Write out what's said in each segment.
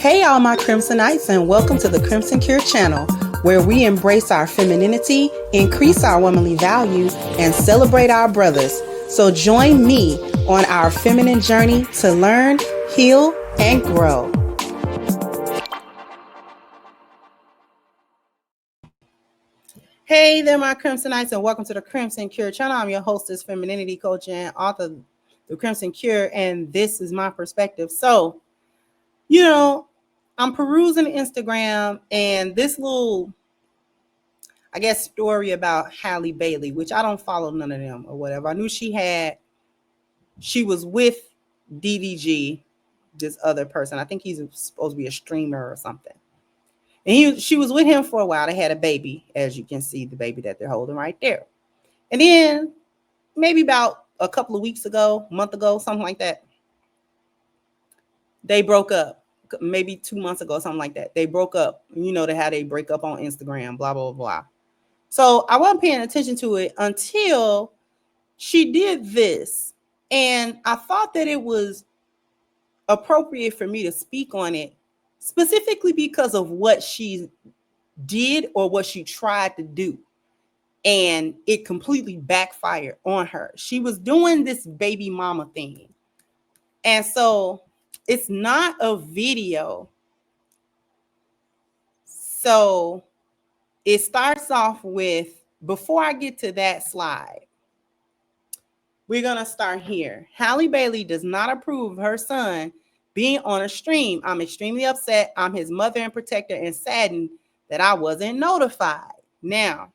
Hey all my Crimsonites, and welcome to the Crimson Cure channel, where we embrace our femininity, increase our womanly value, and celebrate our brothers. So join me on our feminine journey to learn, heal, and grow. Hey there my Crimsonites, and welcome to the Crimson Cure channel. I'm your hostess, femininity coach, and author of The Crimson Cure, and this is my perspective. So, I'm perusing Instagram and this little, story about Halle Bailey, which I don't follow none of them or whatever. I knew she was with DDG, this other person. I think he's supposed to be a streamer or something. And she was with him for a while. They had a baby, as you can see, the baby that they're holding right there. And then maybe about a couple of weeks ago, a month ago, something like that, they broke up. Maybe 2 months ago, something like that. They broke up. You know how they break up on Instagram, blah, blah, blah. So I wasn't paying attention to it until she did this. And I thought that it was appropriate for me to speak on it, specifically because of what she did or what she tried to do. And it completely backfired on her. She was doing this baby mama thing. And so it's not a video. So it starts off with, before I get to that slide, we're going to start here. Halle Bailey does not approve of her son being on a stream. I'm extremely upset. I'm his mother and protector and saddened that I wasn't notified. Now,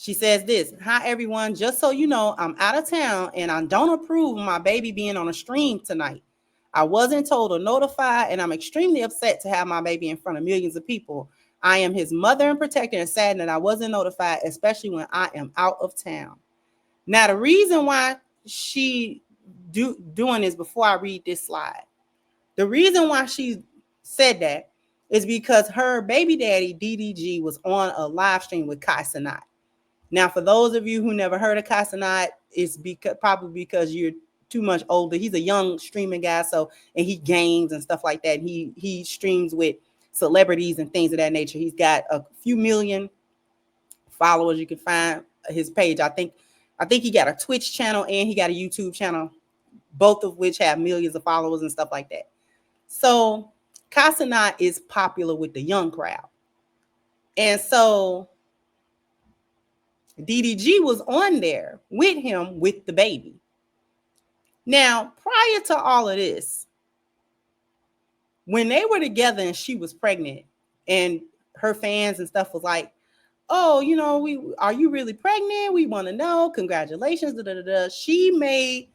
she says this: hi, everyone. Just so you know, I'm out of town and I don't approve of my baby being on a stream tonight. I wasn't told or notified, and I'm extremely upset to have my baby in front of millions of people. I am his mother and protector and saddened that I wasn't notified, especially when I am out of town. Now, the reason why she doing this, before I read this slide, the reason why she said that is because her baby daddy, DDG, was on a live stream with Kai Cenat. Now, for those of you who never heard of Kai Cenat, it's probably because you're too much older. He's a young streaming guy, and he games and stuff like that. He streams with celebrities and things of that nature. He's got a few million followers. You can find his page. I think he got a Twitch channel and he got a YouTube channel, both of which have millions of followers and stuff like that. So Kai Cenat is popular with the young crowd. And so DDG was on there with him with the baby. Now, prior to all of this, when they were together and she was pregnant and her fans and stuff was like, oh, are you really pregnant? We want to know. Congratulations. Da, da, da, da. She made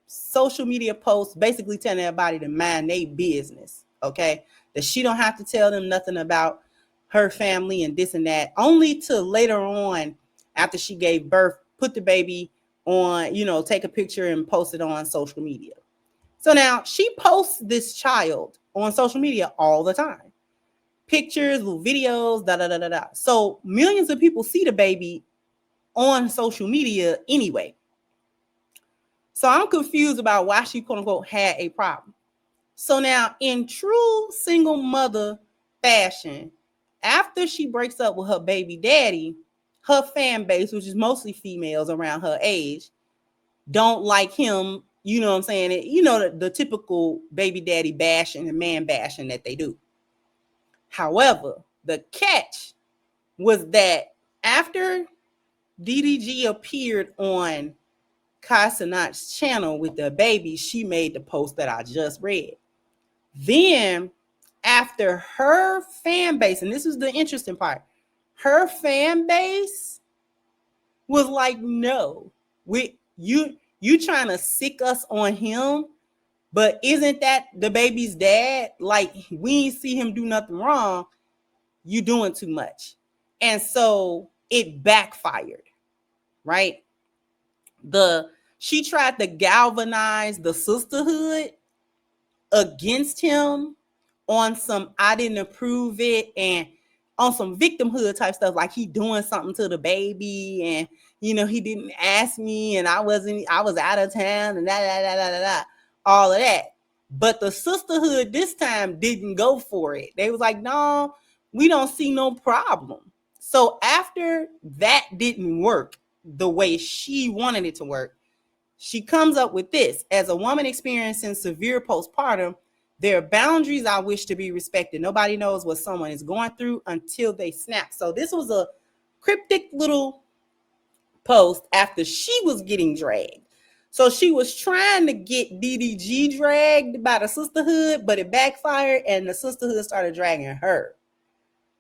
social media posts basically telling everybody to mind their business, okay? That she don't have to tell them nothing about her family and this and that, only to later on, after she gave birth, put the baby on, take a picture and post it on social media. So now she posts this child on social media all the time. Pictures, little videos, da, da, da, da, da. So millions of people see the baby on social media anyway. So I'm confused about why she, quote unquote, had a problem. So now, in true single mother fashion, after she breaks up with her baby daddy, her fan base, which is mostly females around her age, don't like him. You know what I'm saying? The typical baby daddy bashing and man bashing that they do. However, the catch was that after DDG appeared on Kai Cenat's channel with the baby, she made the post that I just read. Then, after her fan base, and this is the interesting part, her fan base was like, no, you trying to sick us on him, but isn't that the baby's dad? Like, we ain't see him do nothing wrong. You doing too much. And so it backfired, right? She tried to galvanize the sisterhood against him on some I didn't approve it and on some victimhood type stuff, like he doing something to the baby and he didn't ask me and I was out of town and all of that. But the sisterhood this time didn't go for it. They was like, no, we don't see no problem. So after that didn't work the way she wanted it to work, she comes up with this. As a woman experiencing severe postpartum, there are boundaries I wish to be respected. Nobody knows what someone is going through until they snap. So this was a cryptic little post after she was getting dragged. So she was trying to get DDG dragged by the sisterhood, but it backfired and the sisterhood started dragging her.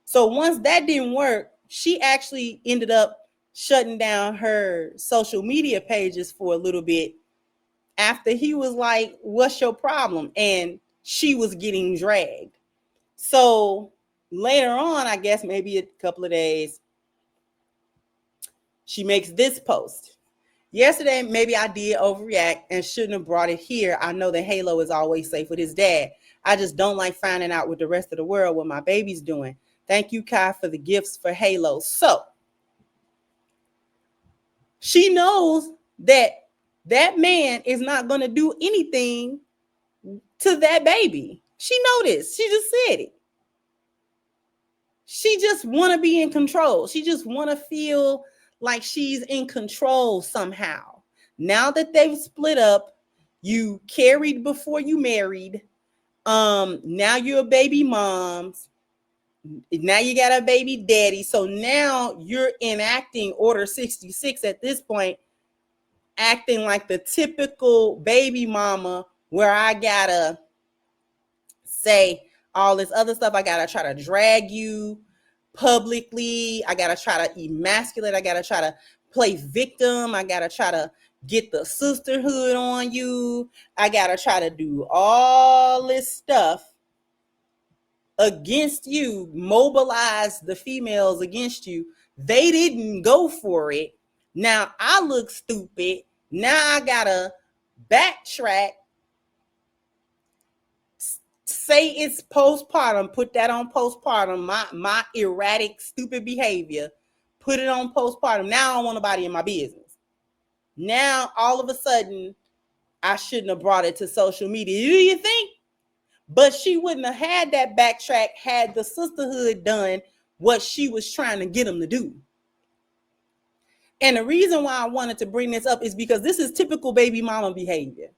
So once that didn't work, she actually ended up shutting down her social media pages for a little bit after he was like, what's your problem? And she was getting dragged. So later on, I guess maybe a couple of days, she makes this post. Yesterday, maybe I did overreact and shouldn't have brought it here. I know that Halo is always safe with his dad. I just don't like finding out with the rest of the world what my baby's doing. Thank you, Kai, for the gifts for Halo. So she knows that that man is not going to do anything to that baby. She know this. She just said it. She just want to be in control. She just want to feel like she's in control somehow. Now that they've split up, you carried before you married. Now you're a baby mom's. Now you got a baby daddy. So now you're enacting Order 66 at this point, acting like the typical baby mama where I gotta say all this other stuff. I gotta try to drag you publicly. I gotta try to emasculate. I gotta try to play victim. I gotta try to get the sisterhood on you. I gotta try to do all this stuff against you, mobilize the females against you. They didn't go for it. Now I look stupid. Now I gotta backtrack, say it's postpartum, put that on postpartum, my erratic, stupid behavior, put it on postpartum. Now I don't want nobody in my business. Now, all of a sudden, I shouldn't have brought it to social media. Do you think? But she wouldn't have had that backtrack had the sisterhood done what she was trying to get them to do. And the reason why I wanted to bring this up is because this is typical baby mama behavior.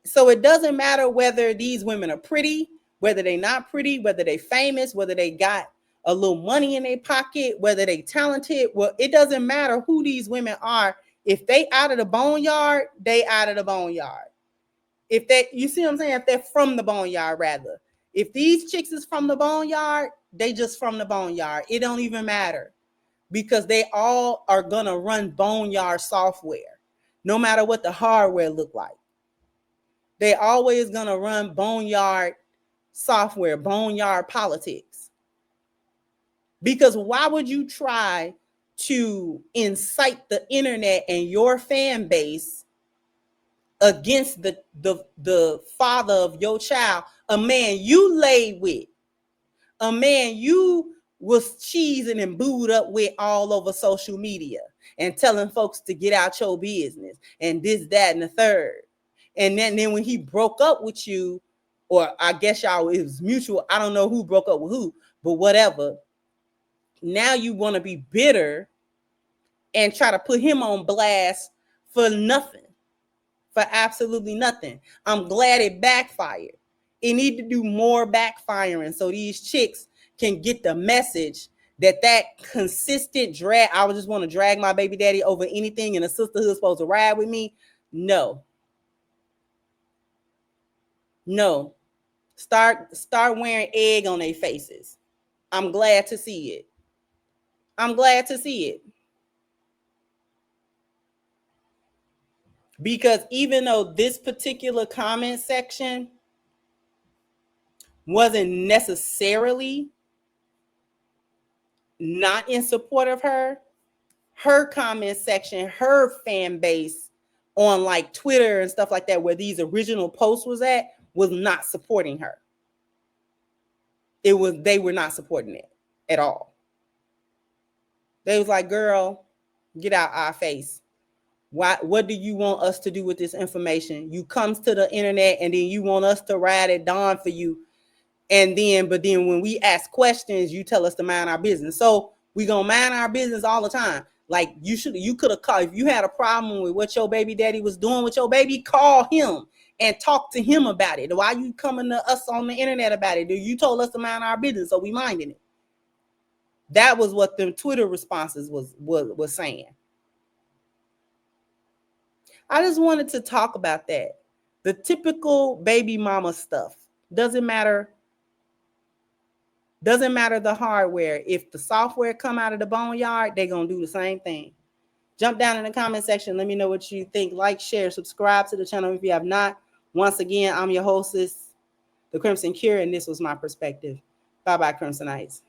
So it doesn't matter whether these women are pretty, whether they're not pretty, whether they're famous, whether they got a little money in their pocket, whether they talented. Well, it doesn't matter who these women are. If they out of the boneyard, they out of the boneyard. If they, you see what I'm saying? If they're from the boneyard, rather. If these chicks is from the boneyard, they just from the boneyard. It don't even matter because they all are gonna run boneyard software, no matter what the hardware look like. They always gonna run boneyard software, boneyard politics. Because why would you try to incite the internet and your fan base against the father of your child, a man you laid with, a man you was cheesing and booed up with all over social media and telling folks to get out your business and this, that, and the third. And then when he broke up with you, or I guess y'all, it was mutual. I don't know who broke up with who, but whatever. Now you want to be bitter and try to put him on blast for nothing, for absolutely nothing. I'm glad it backfired. It need to do more backfiring so these chicks can get the message that consistent drag, I would just want to drag my baby daddy over anything and a sisterhood supposed to ride with me. No. No. Start wearing egg on their faces. I'm glad to see it. I'm glad to see it. Because even though this particular comment section wasn't necessarily not in support of her, her comment section, her fan base on like Twitter and stuff like that, where these original posts was at, was not supporting her. They were not supporting it at all. They was like, girl, get out our face. What do you want us to do with this information? You comes to the internet and then you want us to ride it dawn for you. But then when we ask questions, you tell us to mind our business. So we gonna mind our business all the time. Like you could have called if you had a problem with what your baby daddy was doing with your baby, call him and talk to him about it. Why you coming to us on the internet about it? You told us to mind our business, so we minding it. That was what them Twitter responses was saying. I just wanted to talk about that. The typical baby mama stuff. Doesn't matter the hardware. If the software come out of the boneyard, they're going to do the same thing. Jump down in the comment section. Let me know what you think. Like, share, subscribe to the channel if you have not. Once again, I'm your hostess, The Crimson Cure, and this was my perspective. Bye-bye, Crimsonites.